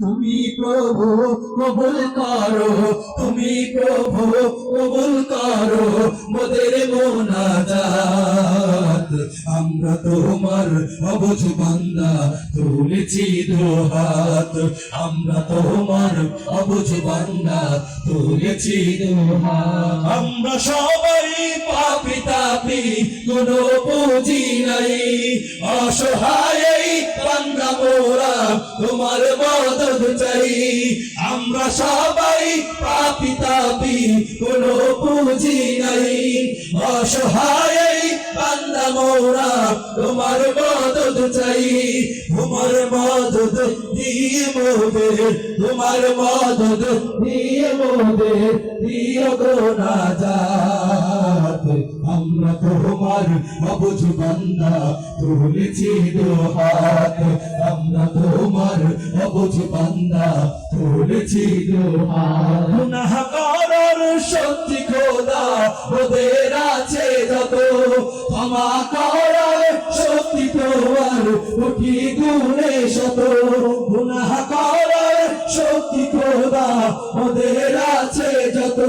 তুমি প্রভু কবুল করো, তুমি প্রভু কবুল করো মোদের মোনাজাত। আমরা তোমার অবুঝ বান্দা তুলেছি দুহাত, আমরা তোমার অবুঝ বান্দা তুলেছি দুহাত। আমরা সবাই পাপী তাপী, কোনো পুঁজি নাই, অসহায় বান্দা মোরা তোমার মদদ চাই। আমরা সবাই পাপী তাপী, কোনো পুঁজি নাই, অসহায় বান্দা মোরা তোমার মদদ চাই। তোমার মদদ দিয়ে মোদের, তোমার মদদ দিয়ে মোদের দিও গো নাজাত। আমরা তোমার অবুঝ বান্দা তুলেছি দুহাত, আমরা তোমার অবুঝ বান্দা তুলেছি দুহাত। গুনাহ করার শক্তি খোদা ওদের আছে যত, ক্ষমা করার শক্তি তোমার কোটি গুণে শত। গুনাহ করার শক্তি খোদা ওদের আছে যত,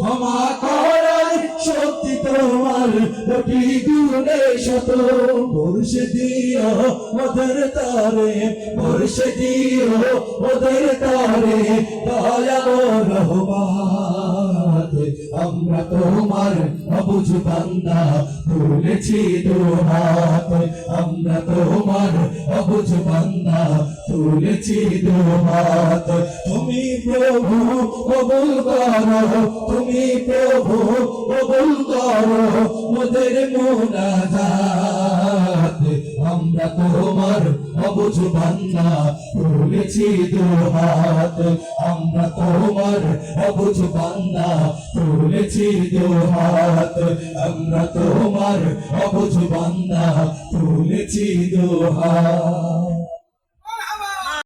ক্ষমা করার শক্তি তোমার কোটি গুণে শত। বর্ষে দিও ওদের তারে, বর্ষে দিও ওদের তারে দয়া ও রহমত। আমরা তোমার অবুঝ বান্দা তুলেছি দুহাত, আমরা তোমার অবুঝ বান্দা তুলেছি দুহাত। তুমি প্রভু কবুল করো, তুমি প্রভু কবুল করো মোদের মোনাজাত। আমরা তোমার অবুঝ বান্দা তুলেছি দুহাত, আমরা তোমার অবুঝ বান্দা তুলেছি দুহাত, আমরা তোমার অবুঝ বান্দা তুলেছি দুহাত।